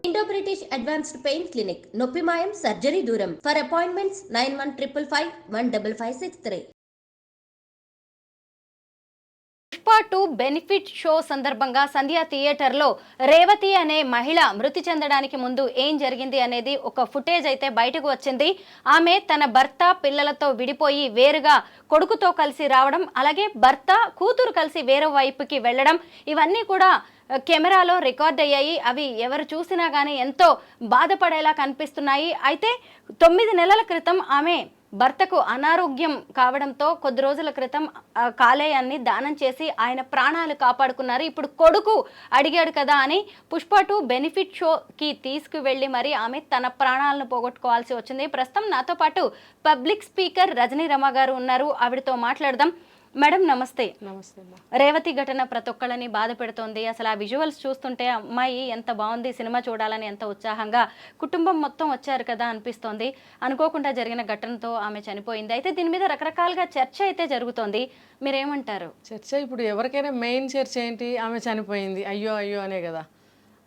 Indo-British Advanced Pain Clinic, నొప్పి మాయం surgery దూరం. For appointments 9155515563. Pushpa 2 benefit show సందర్భంగా సంధ్య థియేటర్లో రేవతి అనే మహిళ మృతి చెందడానికి ముందు ఏం జరిగింది అనేది ఒక ఫుటేజ్ అయితే బయటకు వచ్చింది. ఆమె తన భర్త పిల్లలతో విడిపోయి వేరుగా కొడుకుతో కలిసి రావడం, అలాగే భర్త కూతురు కలిసి వేరే వైపుకి వెళ్ళడం, ఇవన్నీ కూడా కెమెరాలో రికార్డ్ అయ్యాయి. అవి ఎవరు చూసినా కానీ ఎంతో బాధపడేలా కనిపిస్తున్నాయి. అయితే 9 నెలల క్రితం ఆమె భర్తకు అనారోగ్యం కావడంతో కొద్ది రోజుల క్రితం కాలేయాన్ని దానం చేసి ఆయన ప్రాణాలు కాపాడుకున్నారు. ఇప్పుడు కొడుకు అడిగాడు కదా అని పుష్ప 2 బెనిఫిట్ షోకి తీసుకువెళ్ళి మరి ఆమె తన ప్రాణాలను పోగొట్టుకోవాల్సి వచ్చింది. ప్రస్తుతం నాతో పాటు పబ్లిక్ స్పీకర్ రజనీ రమ గారు ఉన్నారు. ఆవిడతో మాట్లాడదాం. మేడం నమస్తే. నమస్తే. రేవతి ఘటన ప్రతి ఒక్కళ్ళని బాధ పెడుతోంది. అసలు ఆ విజువల్స్ చూస్తుంటే అమ్మాయి ఎంత బాగుంది, సినిమా చూడాలని ఎంత ఉత్సాహంగా కుటుంబం మొత్తం వచ్చారు కదా అనిపిస్తోంది. అనుకోకుండా జరిగిన ఘటనతో ఆమె చనిపోయింది. అయితే దీని మీద రకరకాలుగా చర్చ అయితే జరుగుతోంది. మీరేమంటారు? చర్చ ఇప్పుడు ఎవరికైనా మెయిన్ చర్చ ఏంటి? ఆమె చనిపోయింది, అయ్యో అయ్యో అనే కదా.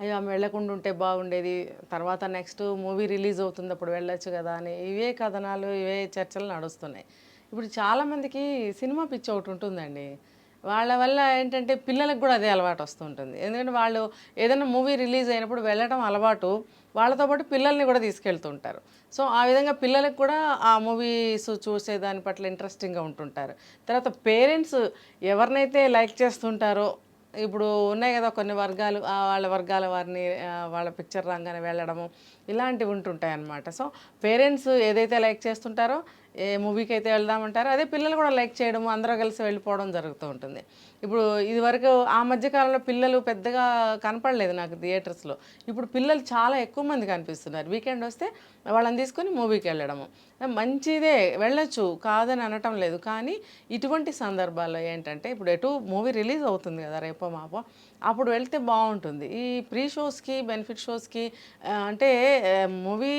అయ్యో ఆమె వెళ్ళకుండా ఉంటే బాగుండేది, తర్వాత నెక్స్ట్ మూవీ రిలీజ్ అవుతుంది అప్పుడు వెళ్ళొచ్చు కదా అని ఇవే కథనాలు, ఇవే చర్చలు నడుస్తున్నాయి. ఇప్పుడు చాలామందికి సినిమా పిచ్చి ఒకటి ఉంటుందండి. వాళ్ళ వల్ల ఏంటంటే పిల్లలకు కూడా అదే అలవాటు వస్తుంటుంది. ఎందుకంటే వాళ్ళు ఏదైనా మూవీ రిలీజ్ అయినప్పుడు వెళ్ళడం అలవాటు, వాళ్ళతో పాటు పిల్లల్ని కూడా తీసుకెళ్తుంటారు. సో ఆ విధంగా పిల్లలకు కూడా ఆ మూవీస్ చూసే దాని పట్ల ఇంట్రెస్టింగ్గా ఉంటుంటారు. తర్వాత పేరెంట్స్ ఎవరినైతే లైక్ చేస్తుంటారో, ఇప్పుడు ఉన్నాయి కదా కొన్ని వర్గాలు, వాళ్ళ వర్గాల వారిని వాళ్ళ పిక్చర్ రాగానే వెళ్ళడము ఇలాంటివి ఉంటుంటాయి అన్నమాట. సో పేరెంట్స్ ఏదైతే లైక్ చేస్తుంటారో, ఏ మూవీకి అయితే వెళ్దామంటారో అదే పిల్లలు కూడా లైక్ చేయడము, అందరూ కలిసి వెళ్ళిపోవడం జరుగుతూ ఉంటుంది. ఇప్పుడు ఇదివరకు ఆ మధ్యకాలంలో పిల్లలు పెద్దగా కనపడలేదు నాకు థియేటర్స్లో. ఇప్పుడు పిల్లలు చాలా ఎక్కువ మంది కనిపిస్తున్నారు. వీకెండ్ వస్తే వాళ్ళని తీసుకొని మూవీకి వెళ్ళడము మంచిదే, వెళ్ళొచ్చు, కాదని అనటం లేదు. కానీ ఇటువంటి సందర్భాల్లో ఏంటంటే ఇప్పుడు ఎటు మూవీ రిలీజ్ అవుతుంది కదా రేపో మాపో, అప్పుడు వెళ్తే బాగుంటుంది. ఈ ప్రీ షోస్కి బెనిఫిట్ షోస్కి అంటే మూవీ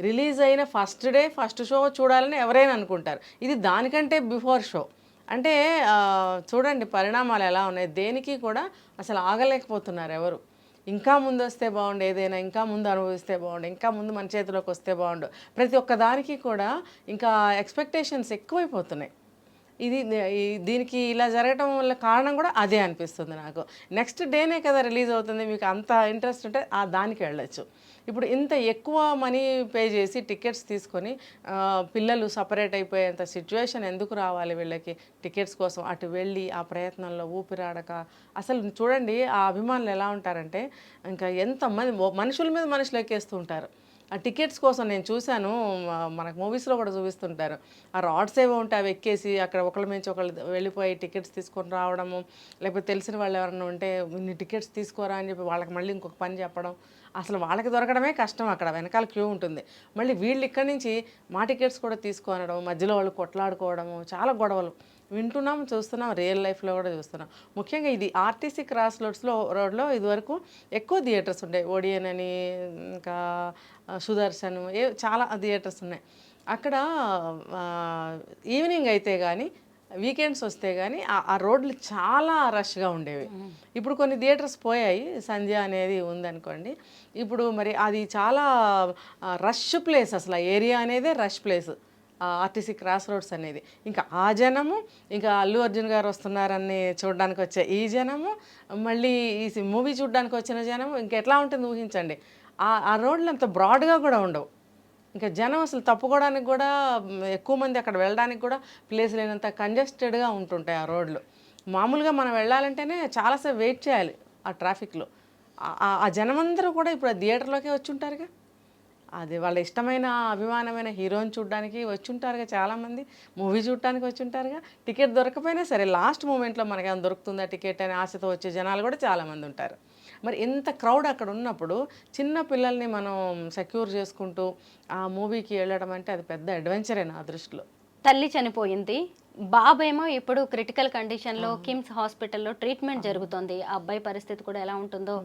రిలీజ్ అయిన ఫస్ట్ డే ఫస్ట్ షో చూడాలని ఎవరైనా అనుకుంటారు. ఇది దానికంటే బిఫోర్ షో. అంటే చూడండి పరిణామాలు ఎలా ఉన్నాయి. దేనికి కూడా అసలు ఆగలేకపోతున్నారు ఎవరు. ఇంకా ముందు వస్తే బాగుండు, ఏదైనా ఇంకా ముందు అనుభవిస్తే బాగుండు, ఇంకా ముందు మన చేతిలోకి వస్తే బాగుండు, ప్రతి ఒక్క దానికి కూడా ఇంకా ఎక్స్పెక్టేషన్స్ ఎక్కువైపోతున్నాయి. దీనికి ఇలా జరగటం వల్ల కారణం కూడా అదే అనిపిస్తుంది నాకు. నెక్స్ట్ డేనే కదా రిలీజ్ అవుతుంది, మీకు అంత ఇంట్రెస్ట్ ఉంటే దానికి వెళ్ళచ్చు. ఇప్పుడు ఇంత ఎక్కువ మనీ పే చేసి టికెట్స్ తీసుకొని పిల్లలు సపరేట్ అయిపోయేంత సిచ్యువేషన్ ఎందుకు రావాలి వీళ్ళకి? టికెట్స్ కోసం అటు వెళ్ళి ఆ ప్రయత్నంలో ఊపిరాడక అసలు చూడండి ఆ అభిమానులు ఎలా ఉంటారంటే ఇంకా ఎంతమంది మనుషుల మీద మనుషులు ఎక్కేస్తూ ఉంటారు ఆ టికెట్స్ కోసం. నేను చూశాను, మనకు మూవీస్లో కూడా చూపిస్తుంటారు. ఆ రాడ్స్ ఏవో ఉంటే అవి ఎక్కేసి అక్కడ ఒకళ్ళ మించి ఒకళ్ళు వెళ్ళిపోయి టికెట్స్ తీసుకొని రావడము, లేకపోతే తెలిసిన వాళ్ళు ఎవరైనా ఉంటే ఇన్ని టికెట్స్ తీసుకోరా అని చెప్పి వాళ్ళకి మళ్ళీ ఇంకొక పని చెప్పడం. అసలు వాళ్ళకి దొరకడమే కష్టం, అక్కడ వెనకాల క్యూ ఉంటుంది. మళ్ళీ వీళ్ళు ఇక్కడి నుంచి మా టికెట్స్ కూడా తీసుకొనడం, మధ్యలో వాళ్ళు కొట్లాడుకోవడము, చాలా గొడవలు వింటున్నాం, చూస్తున్నాం, రియల్ లైఫ్లో కూడా చూస్తున్నాం. ముఖ్యంగా ఇది ఆర్టీసీ క్రాస్ రోడ్లో ఇదివరకు ఎక్కువ థియేటర్స్ ఉంటాయి. ఓడియన్ అని, ఇంకా సుదర్శన్, చాలా థియేటర్స్ ఉన్నాయి. అక్కడ ఈవినింగ్ అయితే కానీ, వీకెండ్స్ వస్తే కానీ ఆ రోడ్లు చాలా రష్గా ఉండేవి. ఇప్పుడు కొన్ని థియేటర్స్ పోయాయి, సంధ్య అనేది ఉందనుకోండి. ఇప్పుడు మరి అది చాలా రష్ ప్లేస్, అసలు ఏరియా అనేదే rush place RTC cross roads అనేది. ఇంకా ఆ జనము, ఇంకా అల్లు అర్జున్ గారు వస్తున్నారని చూడడానికి వచ్చే ఈ జనము, మళ్ళీ ఈ మూవీ చూడడానికి వచ్చిన జనము, ఇంకెట్లా ఉంటుంది ఊహించండి. ఆ రోడ్లు అంత బ్రాడ్గా కూడా ఉండవు. ఇంకా జనం అసలు తప్పుకోవడానికి కూడా, ఎక్కువ మంది అక్కడ వెళ్ళడానికి కూడా ప్లేస్ లేనంత కంజెస్టెడ్గా ఉంటుంటాయి ఆ రోడ్లు. మామూలుగా మనం వెళ్ళాలంటేనే చాలాసేపు వెయిట్ చేయాలి ఆ ట్రాఫిక్లో. ఆ జనమందరూ కూడా ఇప్పుడు ఆ థియేటర్లోకే వచ్చి ఉంటారుగా. అది వాళ్ళ ఇష్టమైన అభిమానమైన హీరోని చూడడానికి వచ్చి ఉంటారుగా చాలామంది, మూవీ చూడటానికి వచ్చి ఉంటారుగా. టికెట్ దొరకపోయినా సరే లాస్ట్ మూమెంట్లో మనకి ఏమైనా దొరుకుతుందా టికెట్ అని ఆశతో వచ్చే జనాలు కూడా చాలామంది ఉంటారు. మరి ఎంత క్రౌడ్ అక్కడ ఉన్నప్పుడు చిన్న పిల్లల్ని మనం సెక్యూర్ చేసుకుంటూ ఆ మూవీకి వెళ్ళడం అంటే అది పెద్ద అడ్వెంచరే నా దృష్టిలో. తల్లి చనిపోయింది, బాబు ఏమో ఇప్పుడు క్రిటికల్ కండిషన్లో కిమ్స్ హాస్పిటల్లో ట్రీట్మెంట్ జరుగుతుంది. ఆ అబ్బాయి పరిస్థితి కూడా ఎలా ఉంటుందో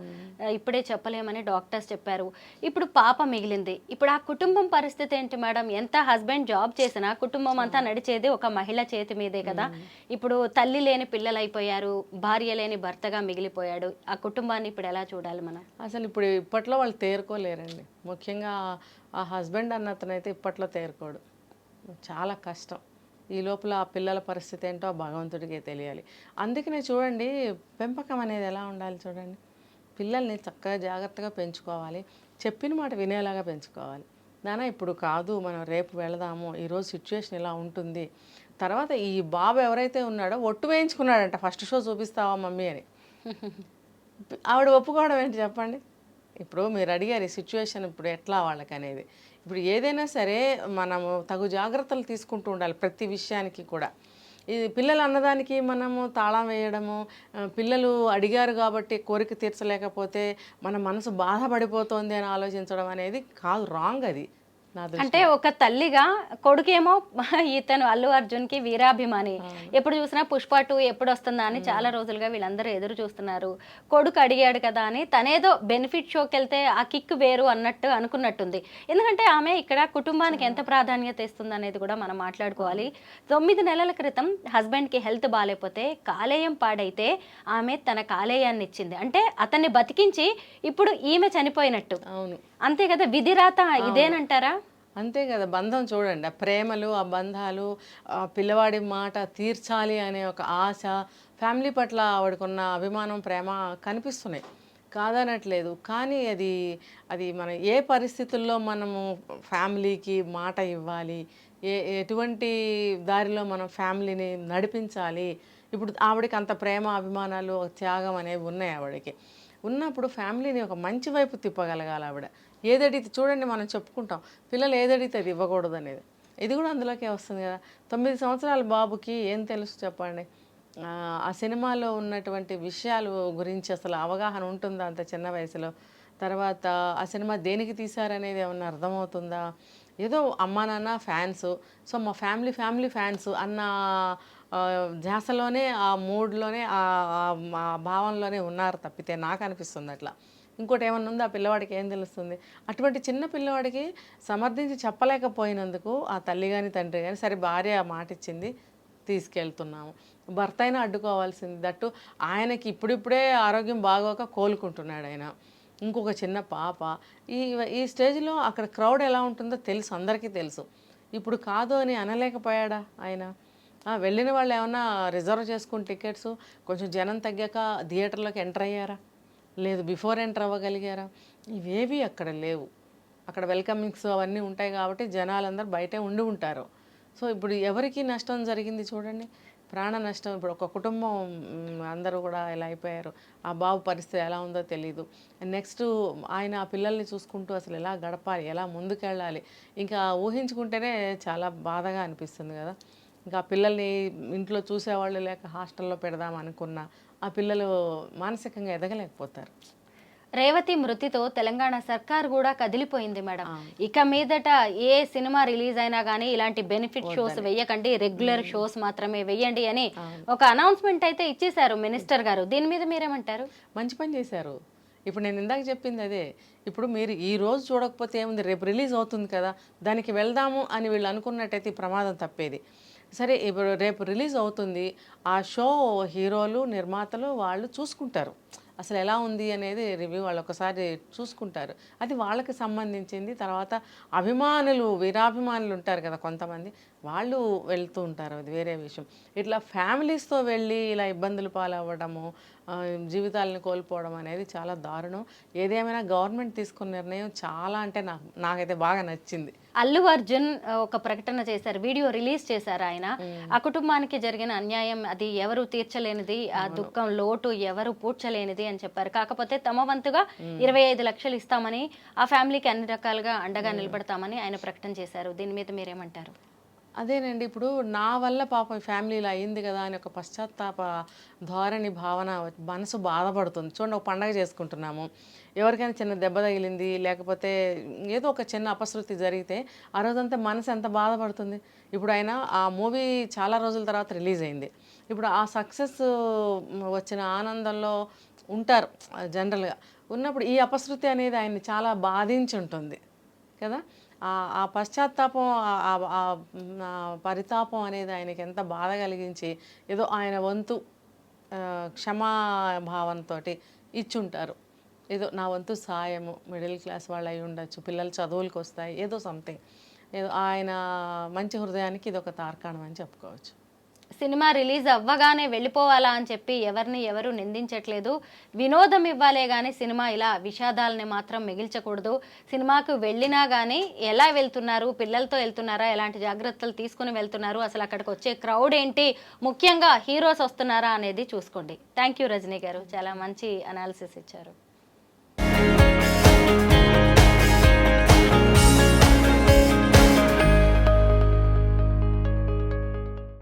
ఇప్పుడే చెప్పలేమని డాక్టర్స్ చెప్పారు. ఇప్పుడు పాప మిగిలింది. ఇప్పుడు ఆ కుటుంబం పరిస్థితి ఏంటి మేడం? ఎంత హస్బెండ్ జాబ్ చేసినా కుటుంబం అంతా నడిచేది ఒక మహిళ చేతి మీదే కదా. ఇప్పుడు తల్లి లేని పిల్లలు అయిపోయారు, భార్య లేని భర్తగా మిగిలిపోయాడు. ఆ కుటుంబాన్ని ఇప్పుడు ఎలా చూడాలి మనం? అసలు ఇప్పుడు ఇప్పట్లో వాళ్ళు తేరుకోలేరండి. ముఖ్యంగా ఆ హస్బెండ్ అన్నతనైతే ఇప్పట్లో తేరుకోడు. చాలా కష్టం. ఈ లోపల ఆ పిల్లల పరిస్థితి ఏంటో ఆ భగవంతుడికే తెలియాలి. అందుకనే చూడండి, పెంపకం అనేది ఎలా ఉండాలి చూడండి. పిల్లల్ని చక్కగా జాగ్రత్తగా పెంచుకోవాలి, చెప్పిన మాట వినేలాగా పెంచుకోవాలి. నాన్న ఇప్పుడు కాదు, మనం రేపు వెళదాము, ఈరోజు సిచ్యువేషన్ ఇలా ఉంటుంది. తర్వాత ఈ బాబు ఎవరైతే ఉన్నాడో ఒట్టు వేయించుకున్నాడంట, ఫస్ట్ షో చూపిస్తావా మమ్మీ అని. ఆవిడ ఒప్పుకోవడం ఏంటి చెప్పండి? ఇప్పుడు మీరు అడిగారు ఈ సిచ్యువేషన్ ఇప్పుడు ఎట్లా వాళ్ళకి అనేది. ఇప్పుడు ఏదైనా సరే మనము తగు జాగ్రత్తలు తీసుకుంటూ ఉండాలి ప్రతి విషయానికి కూడా. ఇది పిల్లలు అన్నదానికి మనము తాళం వేయడము, పిల్లలు అడిగారు కాబట్టి కోరిక తీర్చలేకపోతే మన మనసు బాధపడిపోతుంది అని ఆలోచించడం అనేది కాదు, రాంగ్ అది నా దృష్టిలో. అంటే ఒక తల్లిగా కొడుకేమో ఇతను అల్లు అర్జున్కి వీరాభిమాని, ఎప్పుడు చూసినా పుష్ప 2 ఎప్పుడు వస్తుందా అని చాలా రోజులుగా వీళ్ళందరూ ఎదురు చూస్తున్నారు. కొడుకు అడిగాడు కదా అని తనేదో బెనిఫిట్ షోకి వెళ్తే ఆ కిక్ వేరు అన్నట్టు అనుకున్నట్టుంది. ఎందుకంటే ఆమె ఇక్కడ కుటుంబానికి ఎంత ప్రాధాన్యత ఇస్తుంది అనేది కూడా మనం మాట్లాడుకోవాలి. 9 నెలల క్రితం హస్బెండ్కి హెల్త్ బాగాలేకపోతే కాలేయం పాడైతే ఆమె తన కాలేయాన్ని ఇచ్చింది. అంటే అతన్ని బతికించి ఇప్పుడు ఈమె చనిపోయినట్టు. అవును, అంతే కదా, విధిరాత ఇదేనంటారా? అంతే కదా. బంధం చూడండి, ఆ ప్రేమలు, ఆ బంధాలు, ఆ పిల్లవాడి మాట తీర్చాలి అనే ఒక ఆశ, ఫ్యామిలీ పట్ల ఆవిడకున్న అభిమానం, ప్రేమ కనిపిస్తున్నాయి, కాదనట్లేదు. కానీ అది మనం ఏ పరిస్థితుల్లో మనము ఫ్యామిలీకి మాట ఇవ్వాలి, ఎటువంటి దారిలో మనం ఫ్యామిలీని నడిపించాలి. ఇప్పుడు ఆవిడకి అంత ప్రేమ, అభిమానాలు, త్యాగం అనేవి ఉన్నాయి ఆవిడకి. ఉన్నప్పుడు ఫ్యామిలీని ఒక మంచి వైపు తిప్పగలగాలి ఆవిడ. ఏదడిగితే చూడండి, మనం చెప్పుకుంటాం పిల్లలు ఏదడిగితే అది ఇవ్వకూడదు అనేది. ఇది కూడా అందులోకే వస్తుంది కదా. 9 సంవత్సరాల బాబుకి ఏం తెలుసు చెప్పండి? ఆ సినిమాలో ఉన్నటువంటి విషయాల గురించి అసలు అవగాహన ఉంటుందా అంత చిన్న వయసులో? తర్వాత ఆ సినిమా దేనికి తీశారనేది ఏమన్నా అర్థమవుతుందా? ఏదో అమ్మా నాన్న ఫ్యాన్స్, సో మా ఫ్యామిలీ ఫ్యాన్స్ అన్న ధ్యాసలోనే, ఆ మూడ్లోనే, ఆ భావంలోనే ఉన్నారు తప్పితే నాకు అనిపిస్తుంది అట్లా. ఇంకోటి ఏమన్నా ఉందో ఆ పిల్లవాడికి ఏం తెలుస్తుంది? అటువంటి చిన్న పిల్లవాడికి సమర్థించి చెప్పలేకపోయినందుకు ఆ తల్లి కానీ తండ్రి కానీ, సరే భార్య మాట ఇచ్చింది తీసుకెళ్తున్నాము, భర్త అయినా అడ్డుకోవాల్సింది. దట్టు ఆయనకి ఇప్పుడిప్పుడే ఆరోగ్యం బాగోక కోలుకుంటున్నాడు ఆయన, ఇంకొక చిన్న పాప. ఈ స్టేజ్లో అక్కడ క్రౌడ్ ఎలా ఉంటుందో తెలుసు, అందరికీ తెలుసు. ఇప్పుడు కాదు అని అనలేకపోయాడా ఆయన? వెళ్ళిన వాళ్ళు ఏమన్నా రిజర్వ్ చేసుకుని టికెట్స్ కొంచెం జనం తగ్గాక థియేటర్లోకి ఎంటర్ అయ్యారా? లేదు. బిఫోర్ ఎంటర్ అవ్వగలిగారా? ఇవేవి అక్కడ లేవు. అక్కడ వెల్కమింగ్స్ అవన్నీ ఉంటాయి కాబట్టి జనాలందరూ బయటే ఉండి ఉంటారు. సో ఇప్పుడు ఎవరికి నష్టం జరిగింది చూడండి, ప్రాణ నష్టం. ఇప్పుడు ఒక కుటుంబం అందరూ కూడా ఎలా అయిపోయారు, ఆ బాబు పరిస్థితి ఎలా ఉందో తెలీదు. నెక్స్ట్ ఆయన ఆ పిల్లల్ని చూసుకుంటూ అసలు ఎలా గడపాలి, ఎలా ముందుకెళ్ళాలి, ఇంకా ఊహించుకుంటేనే చాలా బాధగా అనిపిస్తుంది కదా. ఇంకా ఆ పిల్లల్ని ఇంట్లో చూసేవాళ్ళు లేక హాస్టల్లో పెడదాం అనుకున్నా ఆ పిల్లలు మానసికంగా ఎదగలేకపోతారు. రేవతి మృతితో తెలంగాణ సర్కార్ కూడా కదిలిపోయింది మేడం. ఇక మీదట ఏ సినిమా రిలీజ్ అయినా కానీ ఇలాంటి బెనిఫిట్ షోస్ వెయ్యకండి, రెగ్యులర్ షోస్ మాత్రమే వెయ్యండి అని ఒక అనౌన్స్మెంట్ అయితే ఇచ్చేశారు మినిస్టర్ గారు. దీని మీద మీరేమంటారు? మంచి పని చేశారు. ఇప్పుడు నేను ఇందాక చెప్పింది అదే. ఇప్పుడు మీరు ఈ రోజు చూడకపోతే ఏముంది, రేపు రిలీజ్ అవుతుంది కదా, దానికి వెళ్దాము అని వీళ్ళు అనుకున్నట్టయితే ప్రమాదం తప్పేది. సరే ఇప్పుడు రేపు రిలీజ్ అవుతుంది, ఆ షో హీరోలు, నిర్మాతలు వాళ్ళు చూసుకుంటారు అసలు ఎలా ఉంది అనేది రివ్యూ, వాళ్ళు ఒకసారి చూసుకుంటారు, అది వాళ్ళకి సంబంధించింది. తర్వాత అభిమానులు, వీరాభిమానులు ఉంటారు కదా కొంతమంది, వాళ్ళు వెళ్తూ ఉంటారు, అది వేరే విషయం. ఇట్లా ఫ్యామిలీస్తో వెళ్ళి ఇలా ఇబ్బందులు పాలవ్వడము, జీవితాలను కోల్పోవడం అనేది చాలా దారుణం. ఏదేమైనా గవర్నమెంట్ తీసుకున్న నిర్ణయం చాలా అంటే నాకైతే బాగా నచ్చింది. అల్లు అర్జున్ ఒక ప్రకటన చేశారు, వీడియో రిలీజ్ చేశారు ఆయన. ఆ కుటుంబానికి జరిగిన అన్యాయం అది ఎవరు తీర్చలేనిది, ఆ దుఃఖం లోటు ఎవరు పూడ్చలేనిది అని చెప్పారు. కాకపోతే తమ వంతుగా 25 లక్షలు ఇస్తామని, ఆ ఫ్యామిలీకి అన్ని రకాలుగా అండగా నిలబడతామని ఆయన ప్రకటన చేశారు. దీని మీద మీరేమంటారు? అదేనండి. ఇప్పుడు నా వల్ల పాపం ఈ ఫ్యామిలీలో అయింది కదా అని ఒక పశ్చాత్తాప ధోరణి భావన మనసు బాధపడుతుంది. చూడండి, ఒక పండగ చేసుకుంటున్నాము. ఎవరికైనా చిన్న దెబ్బ తగిలింది, లేకపోతే ఏదో ఒక చిన్న అపశృతి జరిగితే ఆ రోజంతా మనసు ఎంత బాధపడుతుంది. ఇప్పుడు ఆయన ఆ మూవీ చాలా రోజుల తర్వాత రిలీజ్ అయింది. ఇప్పుడు ఆ సక్సెస్ వచ్చిన ఆనందంలో ఉంటారు జనరల్గా. ఉన్నప్పుడు ఈ అపశృతి అనేది ఆయన్ని చాలా బాధించి ఉంటుంది కదా. ఆ పశ్చాత్తాపం, పరితాపం అనేది ఆయనకి ఎంత బాధ కలిగించి ఏదో ఆయన వంతు క్షమాభావంతో ఇచ్చుంటారు. ఏదో నా వంతు సాయము, మిడిల్ క్లాస్ వాళ్ళు అయి ఉండొచ్చు, పిల్లలు చదువులకు వస్తాయి, ఏదో సంథింగ్, ఏదో ఆయన మంచి హృదయానికి ఇది ఒక తార్కాణం అని చెప్పుకోవచ్చు. సినిమా రిలీజ్ అవ్వగానే వెళ్ళిపోవాలా అని చెప్పి ఎవరిని ఎవరు నిందించట్లేదు. వినోదం ఇవ్వాలే కానీ సినిమా ఇలా విషాదాలని మాత్రం మిగిల్చకూడదు. సినిమాకు వెళ్ళినా కానీ ఎలా వెళ్తున్నారు, పిల్లలతో వెళ్తున్నారా, ఎలాంటి జాగ్రత్తలు తీసుకుని వెళ్తున్నారు, అసలు అక్కడికి వచ్చే క్రౌడ్ ఏంటి, ముఖ్యంగా హీరోస్ వస్తున్నారా అనేది చూసుకోండి. థ్యాంక్ యూ రజనీ గారు, చాలా మంచి అనాలిసిస్ ఇచ్చారు.